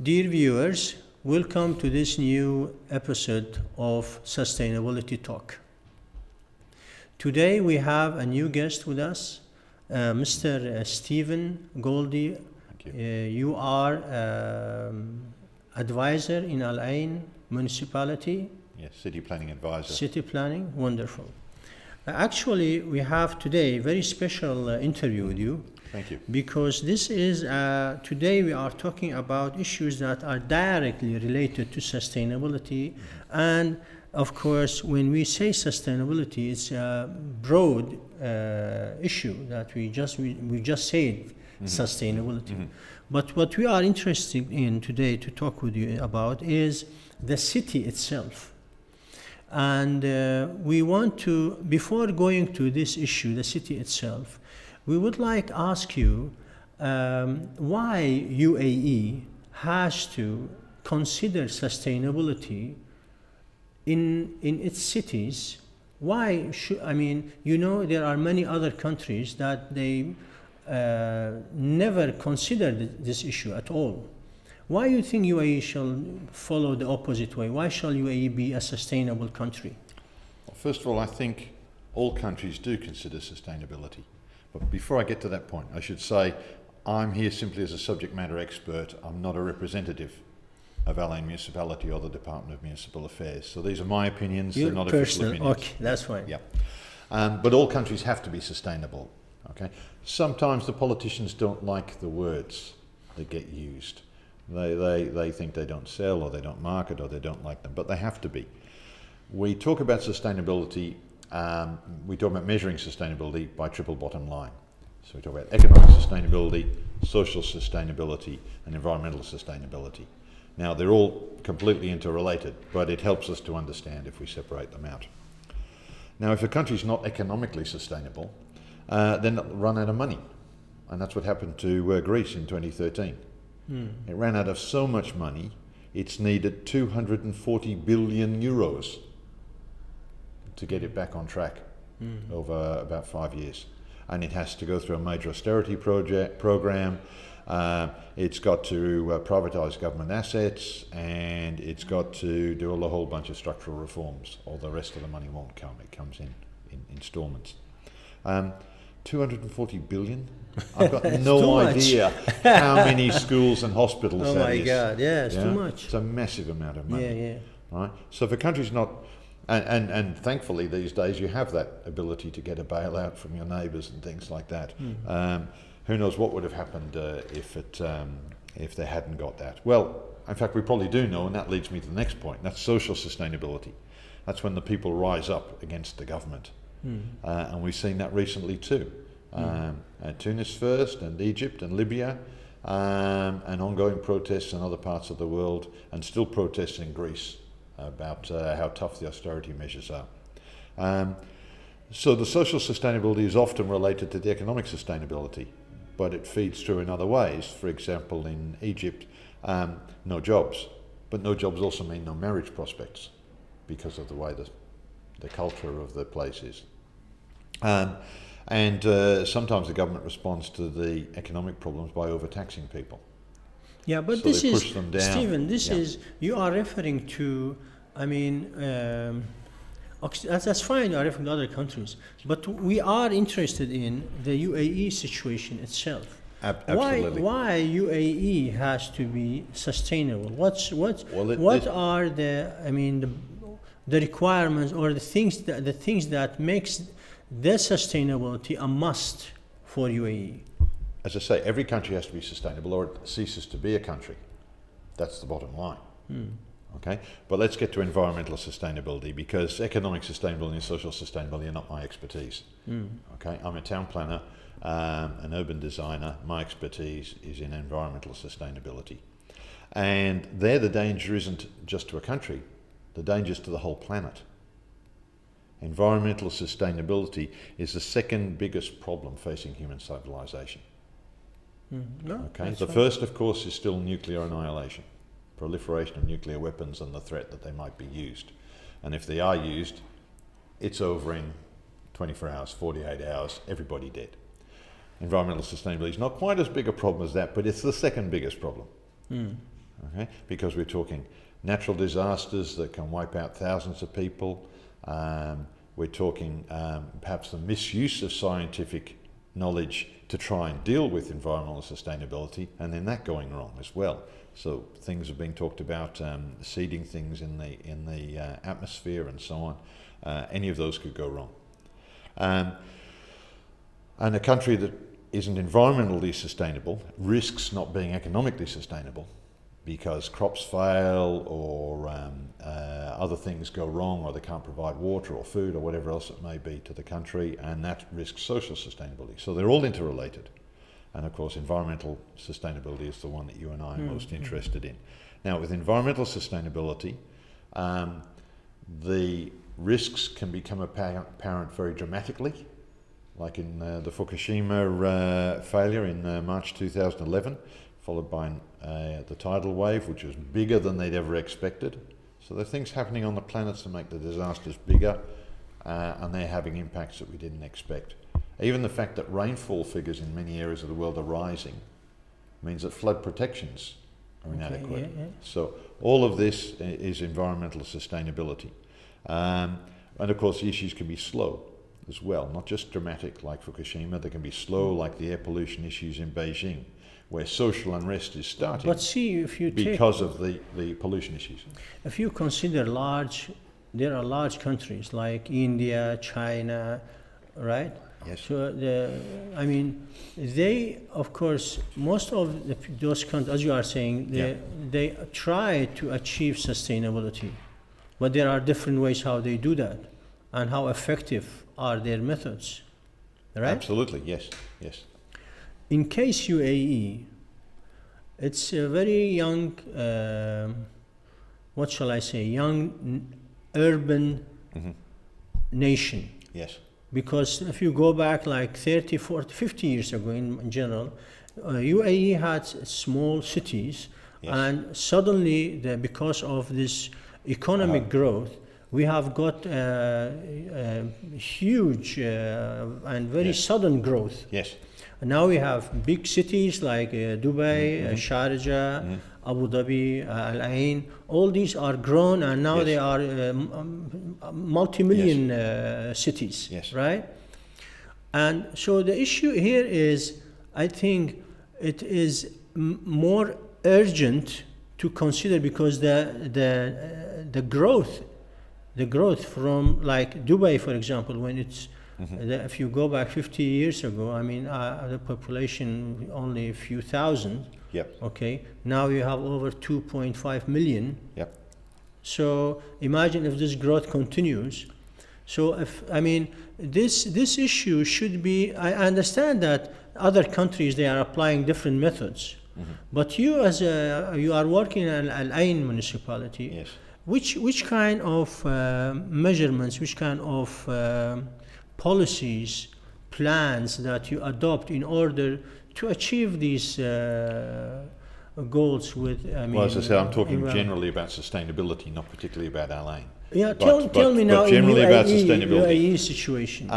Dear viewers, welcome to this new episode of Sustainability Talk. Today we have a new guest with us, Mr. Stephen Goldie. You are advisor in Al Ain municipality. Yes, city planning advisor. City planning, wonderful. Actually, we have today a very special interview with you. Thank you. Because this is, today we are talking about issues that are directly related to sustainability. And of course, when we say sustainability, it's a broad issue that we just said sustainability. But what we are interested in today to talk with you about is the city itself. And we want to, before going to this issue, the city itself, we would like to ask you why UAE has to consider sustainability in its cities. Why should, there are many other countries that they never considered this issue at all. Why do you think UAE shall follow the opposite way? Why shall UAE be a sustainable country? Well, first of all, I think all countries do consider sustainability. But before I get to that point, I should say I'm here simply as a subject matter expert. I'm not a representative of Al Ain Municipality or the Department of Municipal Affairs. So these are my opinions, they're not official opinions. Okay, that's fine. Yeah. But all countries have to be sustainable. Okay. Sometimes the politicians don't like the words that get used. They think they don't sell or they don't market or they don't like them, but they have to be. We talk about sustainability. We talk about measuring sustainability by triple bottom line. So we talk about economic sustainability, social sustainability, and environmental sustainability. Now, they're all completely interrelated, but it helps us to understand if we separate them out. Now, if a country's not economically sustainable, then it'll run out of money. And that's what happened to Greece in 2013. It ran out of so much money, it's needed 240 billion euros to get it back on track over about 5 years. And it has to go through a major austerity program. It's got to privatise government assets, and it's got to do a whole bunch of structural reforms. All the rest of the money won't come. It comes in instalments. 240 billion? I've got no idea how many schools and hospitals that is. Oh my God, yeah, it's too much. It's a massive amount of money. Yeah. Right? So if a country's not, and thankfully these days you have that ability to get a bailout from your neighbours and things like that. Who knows what would have happened if they hadn't got that? Well, in fact, we probably do know, and that leads me to the next point. That's social sustainability. That's when the people rise up against the government. And we've seen that recently too. Tunis first, and Egypt and Libya, and ongoing protests in other parts of the world, and still protests in Greece about how tough the austerity measures are. So the social sustainability is often related to the economic sustainability, but it feeds through in other ways. For example, in Egypt, no jobs. But no jobs also mean no marriage prospects because of the way the culture of the place is. And sometimes the government responds to the economic problems by overtaxing people. Yeah, but so this they is, push them down. Stephen, this is, you are referring to, that's fine, you are referring to other countries, but we are interested in the UAE situation itself. Absolutely. Why UAE has to be sustainable? What are the requirements or the things that makes the sustainability a must for UAE? As I say, every country has to be sustainable or it ceases to be a country. That's the bottom line. Okay, but let's get to environmental sustainability, because economic sustainability and social sustainability are not my expertise. Okay, I'm a town planner, an urban designer. My expertise is in environmental sustainability. And there the danger isn't just to a country, the danger is to the whole planet. Environmental sustainability is the second biggest problem facing human civilization. Okay, the first, of course, is still nuclear annihilation, proliferation of nuclear weapons and the threat that they might be used. And if they are used, it's over in 24 hours, 48 hours, everybody dead. Environmental sustainability is not quite as big a problem as that, but it's the second biggest problem. Okay, because we're talking natural disasters that can wipe out thousands of people. We're talking perhaps the misuse of scientific knowledge to try and deal with environmental sustainability, and then that going wrong as well. So things have been talked about, seeding things in the atmosphere and so on. Any of those could go wrong. And a country that isn't environmentally sustainable risks not being economically sustainable, because crops fail or other things go wrong, or they can't provide water or food or whatever else it may be to the country, and that risks social sustainability. So they're all interrelated. And of course, environmental sustainability is the one that you and I are most interested in. Now, with environmental sustainability, the risks can become apparent very dramatically, like in the Fukushima failure in March 2011, followed by the tidal wave, which was bigger than they'd ever expected. So there are things happening on the planet to make the disasters bigger, and they're having impacts that we didn't expect. Even the fact that rainfall figures in many areas of the world are rising means that flood protections are inadequate. Okay, yeah. So all of this is environmental sustainability. And of course, the issues can be slow as well, not just dramatic like Fukushima. They can be slow like the air pollution issues in Beijing, where social unrest is starting. But see, if you because of the pollution issues. If you consider there are large countries like India, China, right? Yes. So they, of course, most of those countries, as you are saying, they try to achieve sustainability, but there are different ways how they do that, and how effective are their methods, right? Absolutely, yes, yes. In case UAE, it's a very young, what shall I say, young urban nation. Yes. Because if you go back like 30, 40, 50 years ago in general, UAE had small cities, and suddenly, because of this economic growth, we have got huge and very sudden growth. Yes. And now we have big cities like Dubai, Sharjah, Abu Dhabi, Al Ain. All these are grown, and now they are multi-million cities, right? And so the issue here is, I think it is more urgent to consider, because the growth from like Dubai, for example, when it's if you go back 50 years ago, I mean, the population only a few thousand. Yep. Okay. Now you have over 2.5 million. Yep. So imagine if this growth continues. So this issue should be. I understand that other countries, they are applying different methods, but you are working in Al Ain municipality. Yes. Which kind of measurements, which kind of policies, plans that you adopt in order to achieve these goals with, well, as I said, I'm talking generally about sustainability, not particularly about Al Ain. Yeah, tell me now, but generally in about sustainability. UAE situation.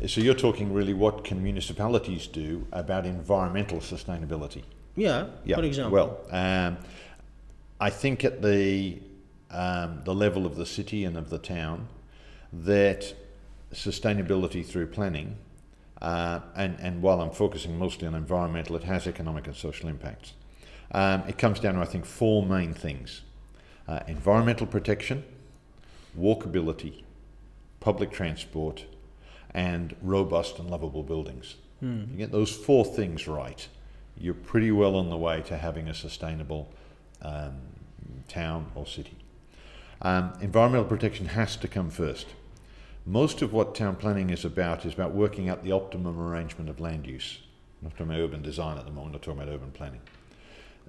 So you're talking really what can municipalities do about environmental sustainability? Yeah, for example. Well, I think at the level of the city and of the town, that sustainability through planning, and while I'm focusing mostly on environmental, it has economic and social impacts. It comes down to, I think, four main things: environmental protection, walkability, public transport, and robust and lovable buildings. You get those four things right, you're pretty well on the way to having a sustainable town or city. Environmental protection has to come first. Most of what town planning is about working out the optimum arrangement of land use. I'm not talking about urban design at the moment, I'm talking about urban planning.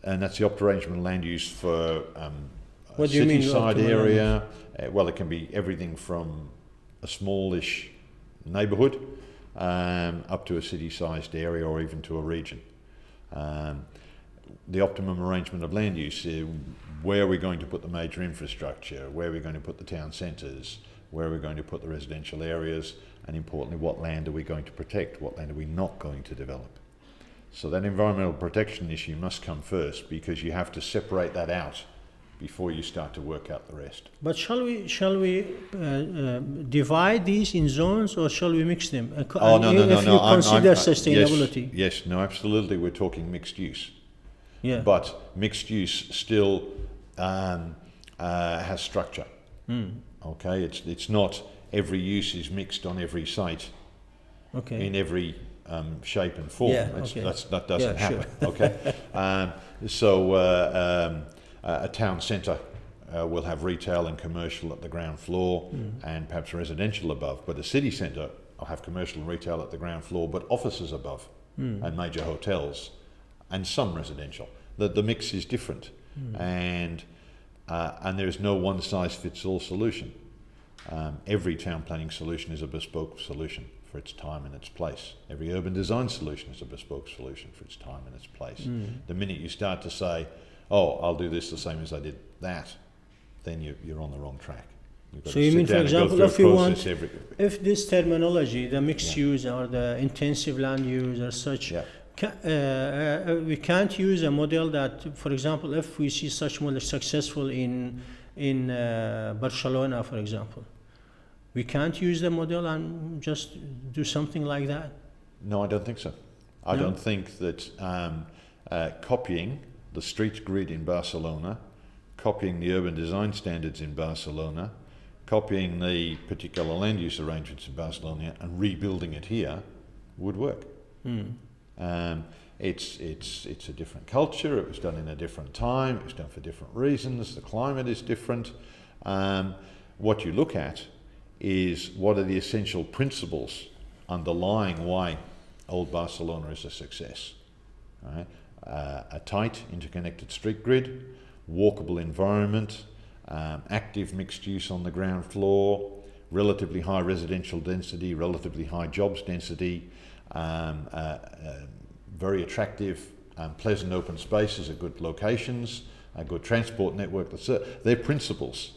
And that's the optimal arrangement of land use for a city-side area. Well, it can be everything from a smallish neighbourhood up to a city-sized area, or even to a region. The optimum arrangement of land use, where are we going to put the major infrastructure, where are we going to put the town centres, where are we going to put the residential areas, and importantly, what land are we going to protect, what land are we not going to develop. So that environmental protection issue must come first, because you have to separate that out before you start to work out the rest. But shall we divide these in zones, or shall we mix them? Oh, no. If you consider sustainability. Yes, no, absolutely. We're talking mixed use. Yeah. But mixed use still has structure. Okay, it's not every use is mixed on every site. Okay. In every shape and form. Yeah, That doesn't happen. Sure. Okay. A town centre will have retail and commercial at the ground floor, and perhaps residential above. But a city centre will have commercial and retail at the ground floor, but offices above, and major hotels, and some residential. The mix is different, and there is no one size fits all solution. Every town planning solution is a bespoke solution for its time and its place. Every urban design solution is a bespoke solution for its time and its place. The minute you start to say, oh, I'll do this the same as I did that, then you're on the wrong track. So you mean, for example, if this terminology, the mixed use or the intensive land use or such, we can't use a model that, for example, if we see such model successful in Barcelona, for example, we can't use the model and just do something like that? No, I don't think so. I don't think that copying the street grid in Barcelona, copying the urban design standards in Barcelona, copying the particular land use arrangements in Barcelona and rebuilding it here would work. It's a different culture. It was done in a different time. It was done for different reasons. The climate is different. What you look at is what are the essential principles underlying why old Barcelona is a success. Right? A tight, interconnected street grid, walkable environment, active mixed use on the ground floor, relatively high residential density, relatively high jobs density, very attractive, pleasant open spaces at good locations, a good transport network. They're principles.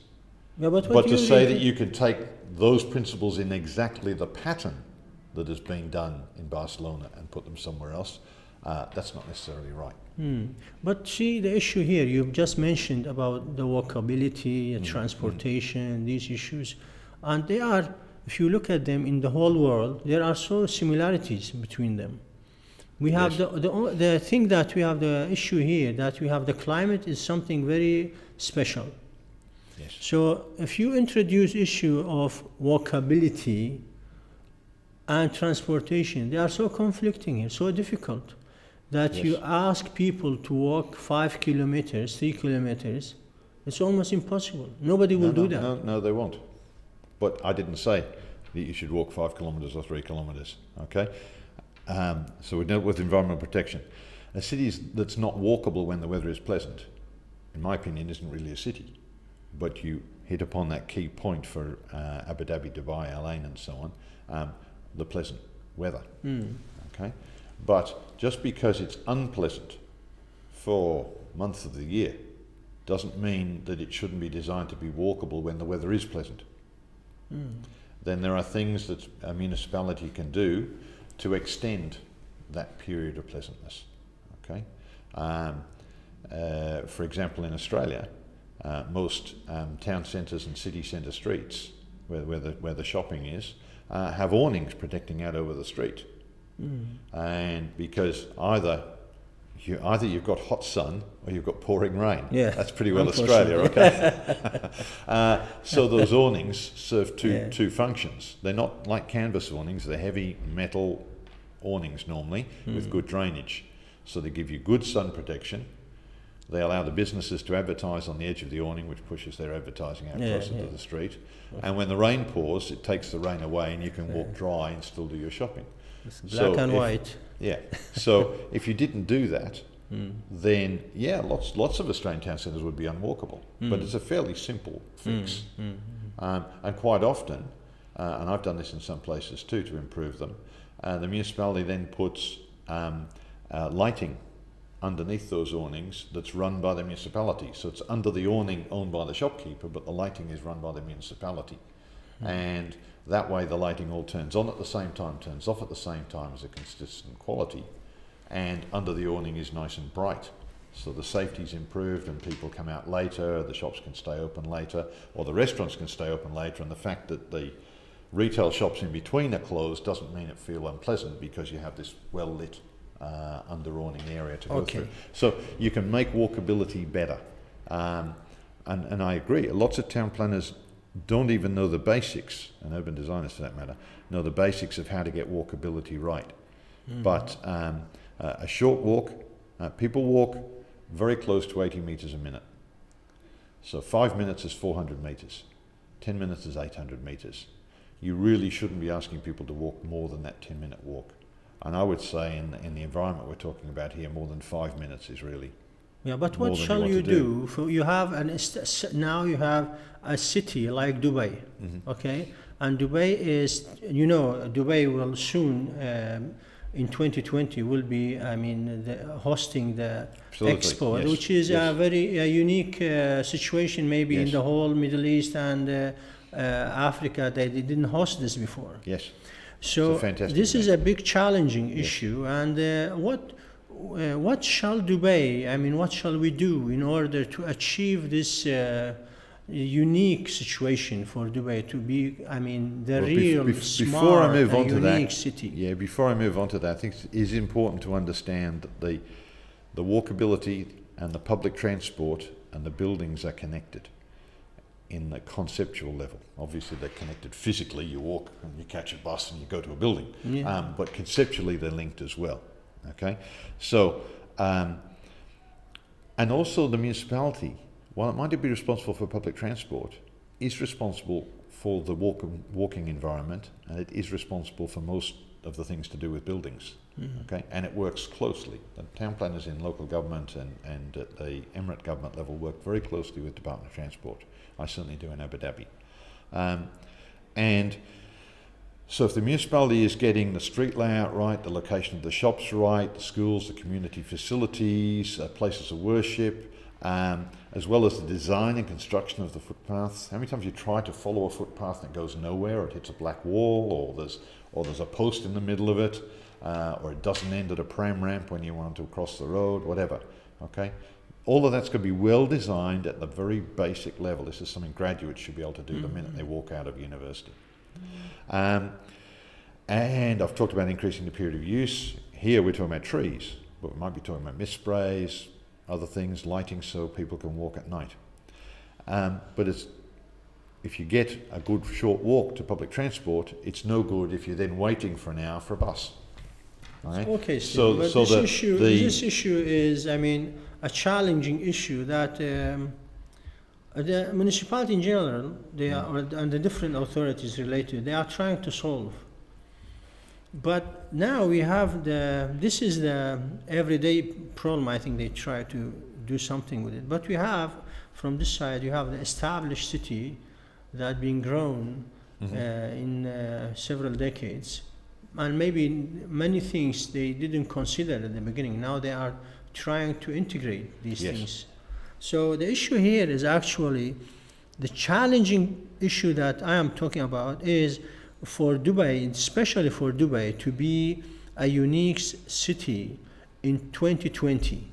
Yeah, but to say that you can take those principles in exactly the pattern that has been done in Barcelona and put them somewhere else, that's not necessarily right. But see, the issue here, you've just mentioned about the walkability, transportation, these issues, and they are, if you look at them in the whole world, there are so similarities between them. We have the thing that we have the issue here, that we have the climate is something very special. Yes. So if you introduce issue of walkability and transportation, they are so conflicting here, so difficult, that you ask people to walk 5 kilometers, 3 kilometers, it's almost impossible. Nobody will do that. No, they won't. But I didn't say that you should walk 5 kilometers or 3 kilometers, okay? So we dealt with environmental protection. A city that's not walkable when the weather is pleasant, in my opinion, isn't really a city. But you hit upon that key point for Abu Dhabi, Dubai, Al Ain and so on, the pleasant weather, okay? But just because it's unpleasant for months of the year doesn't mean that it shouldn't be designed to be walkable when the weather is pleasant. Then there are things that a municipality can do to extend that period of pleasantness, okay? For example, in Australia, most town centres and city centre streets where the shopping is have awnings protecting out over the street. And because either you've got hot sun or you've got pouring rain. Yeah, that's pretty well Australia, okay? So those awnings serve two functions. They're not like canvas awnings, they're heavy metal awnings normally with good drainage. So they give you good sun protection. They allow the businesses to advertise on the edge of the awning, which pushes their advertising out closer to the street. And when the rain pours, it takes the rain away and you can walk dry and still do your shopping. It's black and white. Yeah. So if you didn't do that, then lots of Australian town centres would be unwalkable. But it's a fairly simple fix. And quite often, and I've done this in some places too to improve them, the municipality then puts lighting underneath those awnings that's run by the municipality. So it's under the awning owned by the shopkeeper, but the lighting is run by the municipality. And that way the lighting all turns on at the same time, turns off at the same time as a consistent quality. and under the awning is nice and bright. So the safety's improved and people come out later, the shops can stay open later, or the restaurants can stay open later, and the fact that the retail shops in between are closed doesn't mean it feel unpleasant because you have this well-lit under awning area to go through. So you can make walkability better. And I agree, lots of town planners don't even know the basics, and urban designers for that matter, know the basics of how to get walkability right. But a short walk, people walk very close to 80 metres a minute. So 5 minutes is 400 metres, 10 minutes is 800 metres. You really shouldn't be asking people to walk more than that 10-minute walk. And I would say in the environment we're talking about here, more than 5 minutes is really but what shall you do? You have now you have a city like Dubai, okay? And Dubai is, Dubai will soon, in 2020, will be, hosting the Expo, which is a very unique situation maybe in the whole Middle East and Africa. They didn't host this before. Yes. So this is a big challenging issue. And what shall Dubai, what shall we do in order to achieve this unique situation for Dubai to be, the real smart and unique city? Yeah, before I move on to that, I think it is important to understand that the walkability and the public transport and the buildings are connected in the conceptual level. Obviously they're connected physically, you walk and you catch a bus and you go to a building, but conceptually they're linked as well. Okay, so and also the municipality, while it might be responsible for public transport, is responsible for the walking environment, and it is responsible for most of the things to do with buildings. Okay, and it works closely. The town planners in local government and at the emirate government level work very closely with Department of Transport. I certainly do in Abu Dhabi, and so if the municipality is getting the street layout right, the location of the shops right, the schools, the community facilities, places of worship, as well as the design and construction of the footpaths. How many times you try to follow a footpath and it goes nowhere, or it hits a black wall, or there's a post in the middle of it, or it doesn't end at a pram ramp when you want to cross the road, whatever. Okay, all of that's going to be well designed at the very basic level. This is something graduates should be able to do the minute they walk out of university. And I've talked about increasing the period of use. Here we're talking about trees, but we might be talking about mist sprays, other things, lighting so people can walk at night. But if you get a good short walk to public transport, it's no good if you're then waiting for an hour for a bus. Right? Okay, Steve, but this issue is, a challenging issue that the municipality in general, and the different authorities related, they are trying to solve. But now we have this is the everyday problem. I think they try to do something with it. But we have, from this side, you have the established city that been grown in several decades. And maybe many things they didn't consider at the beginning. Now they are trying to integrate these things. So the issue here is actually the challenging issue that I am talking about is for Dubai, especially for Dubai, to be a unique city in 2020.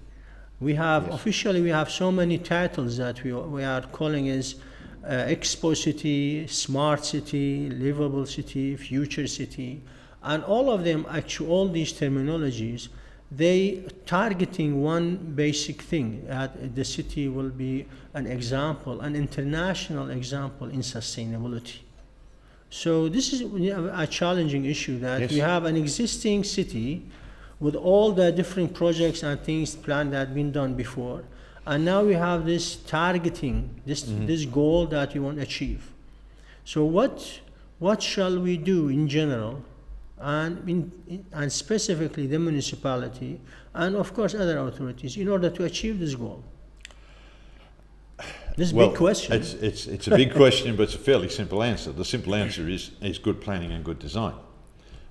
We have officially we have so many titles that we are calling as Expo City, Smart City, Livable City, Future City, and all of them actually all these terminologies. They targeting one basic thing, that the city will be an example, an international example in sustainability. So this is a challenging issue that we have an existing city with all the different projects and things planned that have been done before. And now we have this targeting, this goal that we want to achieve. So what shall we do in general, and specifically the municipality, and of course other authorities, in order to achieve this goal? This is a big question. It's a big question, but it's a fairly simple answer. The simple answer is good planning and good design.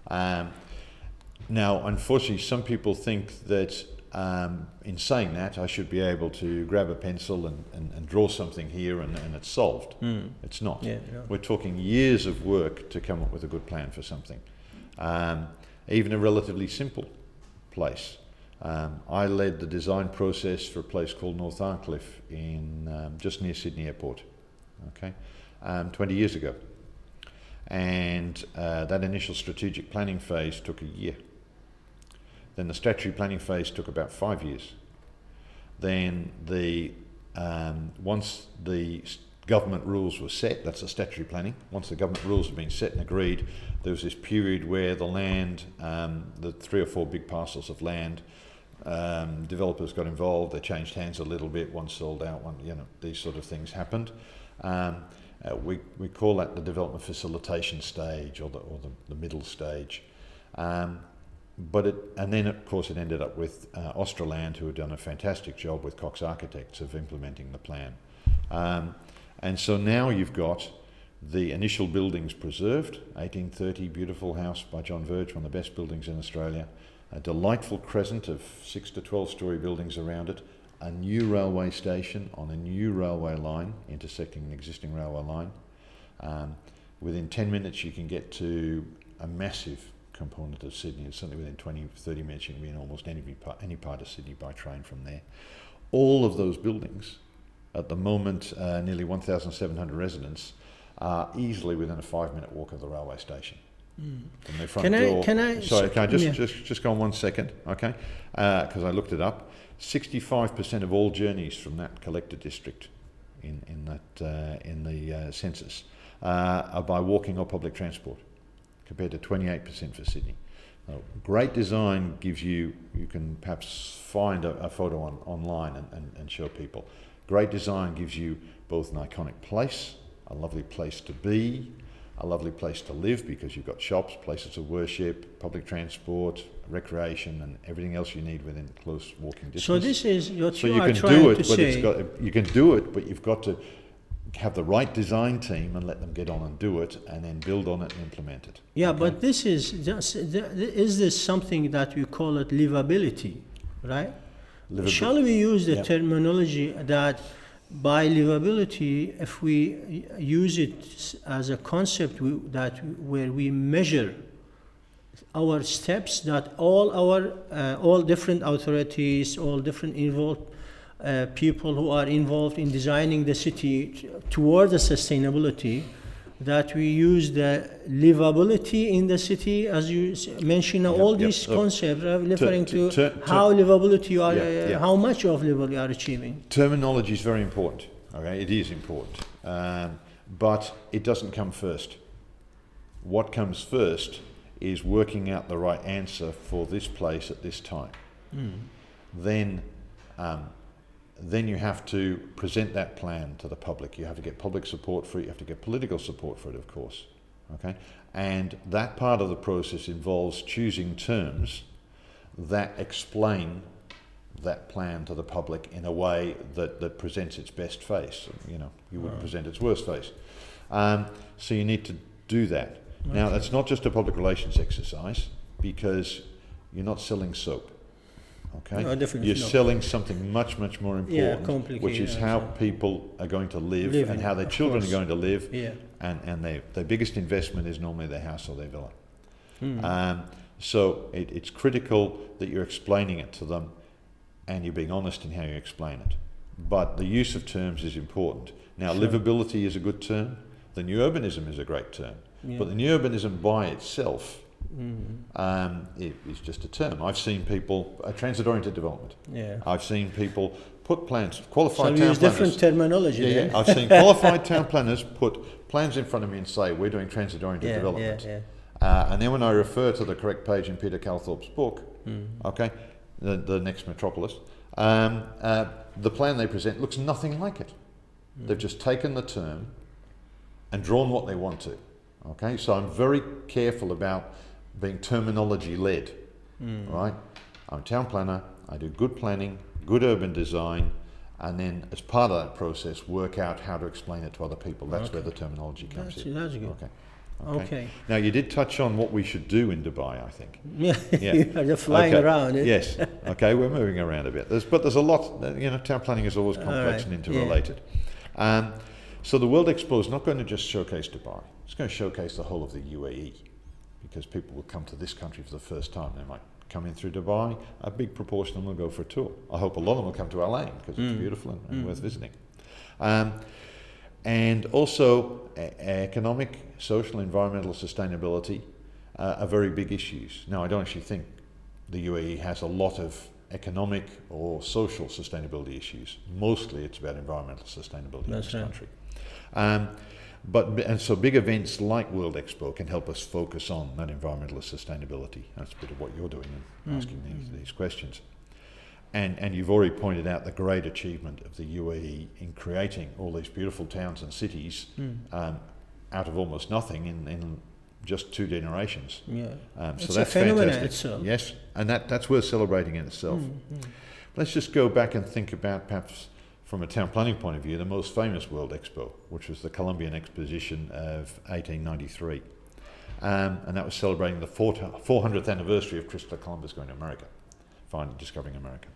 Now, unfortunately, some people think that in saying that, I should be able to grab a pencil and draw something here and it's solved. It's not. We're talking years of work to come up with a good plan for something. Even a relatively simple place. I led the design process for a place called Northancliffe in just near Sydney Airport, okay, 20 years ago. And that initial strategic planning phase took a year. Then the statutory planning phase took about 5 years. Then once the government rules were set, that's the statutory planning, once the government rules had been set and agreed, there was this period where the land, the 3 or 4 big parcels of land, developers got involved, they changed hands a little bit, one sold out, one, these sort of things happened. We call that the development facilitation stage or the middle stage. And then of course it ended up with Australand, who had done a fantastic job with Cox Architects of implementing the plan. And so now you've got the initial buildings preserved, 1830 beautiful house by John Verge, one of the best buildings in Australia, a delightful crescent of 6 to 12-storey buildings around it, a new railway station on a new railway line intersecting an existing railway line. Within 10 minutes you can get to a massive component of Sydney. It's certainly within 20-30 minutes you can be in almost any part of Sydney by train from there. All of those buildings, at the moment nearly 1,700 residents, are easily within a 5-minute walk of the railway station. From their front door. Can I just go on 1 second, okay? Because I looked it up. 65% of all journeys from that collector district in the census are by walking or public transport, compared to 28% for Sydney. Great design gives you can perhaps find a photo online and show people. Great design gives you both an iconic place, a lovely place to be, a lovely place to live, because you've got shops, places of worship, public transport, recreation, and everything else you need within close walking distance. So this is what so you you are can trying do it, to but say. you can do it, but you've got to have the right design team and let them get on and do it, and then build on it and implement it. Yeah, okay? but this is this something that we call it livability, right? Shall we use the terminology that by livability, if we use it as a concept where we measure our steps, that all different authorities, all different involved people who are involved in designing the city toward the sustainability, that we use the livability in the city, as you mentioned, all these concepts referring to how livability you are, how much of livability you are achieving. Terminology is very important. Okay, it is important, but it doesn't come first. What comes first is working out the right answer for this place at this time. Then you have to present that plan to the public. You have to get public support for it. You have to get political support for it, of course. Okay, and that part of the process involves choosing terms that explain that plan to the public in a way that presents its best face. You wouldn't present its worst face. So you need to do that. Okay. Now, that's not just a public relations exercise, because you're not selling soap. Okay, no, definitely you're selling something much, much more important, which is how people are going to live and how their children are going to live. Yeah. And their biggest investment is normally their house or their villa. So it's critical that you're explaining it to them and you're being honest in how you explain it. But the use of terms is important. Now, livability is a good term. The new urbanism is a great term. Yeah. But the new urbanism by itself it's just a term. I've seen people, transit-oriented development. Yeah. I've seen people put plans, qualified town planners. So use different terminology. Yeah. I've seen qualified town planners put plans in front of me and say, we're doing transit-oriented development. And then when I refer to the correct page in Peter Calthorpe's book, okay, the next metropolis, the plan they present looks nothing like it. They've just taken the term and drawn what they want to. Okay, so I'm very careful about being terminology led, right? I'm a town planner, I do good planning, good urban design, and then as part of that process work out how to explain it to other people. That's where the terminology comes in. That's good. Okay. Now you did touch on what we should do in Dubai, I think. You're flying around. Yes, okay, we're moving around a bit. But there's a lot, town planning is always complex and interrelated. So the World Expo is not going to just showcase Dubai, it's going to showcase the whole of the UAE. Because people will come to this country for the first time. They might come in through Dubai, a big proportion of them will go for a tour. I hope a lot of them will come to Al Ain because it's beautiful and worth visiting. And also economic, social, environmental sustainability are very big issues. Now, I don't actually think the UAE has a lot of economic or social sustainability issues. Mostly it's about environmental sustainability in this country. And so big events like World Expo can help us focus on that environmental sustainability. That's a bit of what you're doing in asking these questions. And you've already pointed out the great achievement of the UAE in creating all these beautiful towns and cities out of almost nothing in just 2 generations. Yeah, so it's that's a phenomenon fantastic. itself. Yes, and that's worth celebrating in itself. Let's just go back and think about, perhaps from a town planning point of view, the most famous World Expo, which was the Columbian Exposition of 1893. And that was celebrating the 400th anniversary of Christopher Columbus going to America, discovering America.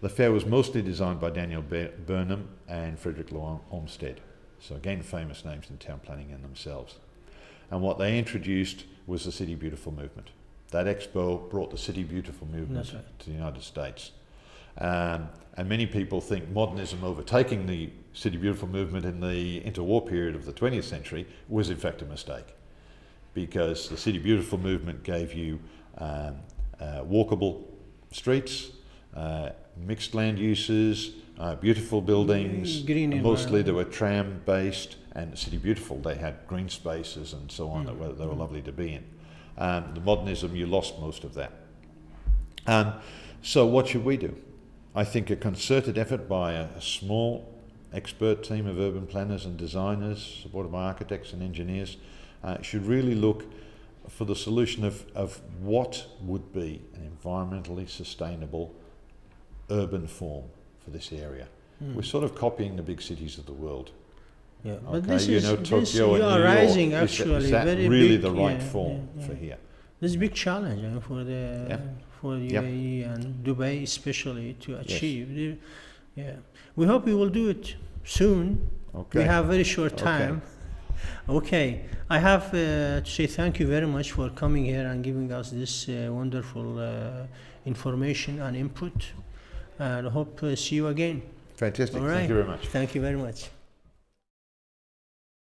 The fair was mostly designed by Daniel Burnham and Frederick Law Olmsted. So again, famous names in town planning in themselves. And what they introduced was the City Beautiful movement. That expo brought the City Beautiful movement to the United States. And many people think modernism overtaking the City Beautiful movement in the interwar period of the 20th century was in fact a mistake, because the City Beautiful movement gave you walkable streets, mixed land uses, beautiful buildings. Green mostly they were tram based, and City Beautiful, they had green spaces and so on that they were lovely to be in. The modernism, you lost most of that. So what should we do? I think a concerted effort by a small expert team of urban planners and designers, supported by architects and engineers, should really look for the solution of what would be an environmentally sustainable urban form for this area. We're sort of copying the big cities of the world. Yeah, Okay, but this Tokyo and you are New York, rising actually. is that very really big, the right form for here? This is a big challenge for the UAE and Dubai especially to achieve. We hope we will do it soon. Okay. We have very short time. Okay, I have to say thank you very much for coming here and giving us this wonderful information and input. And I hope to see you again. Fantastic. All right. Thank you very much. Thank you very much.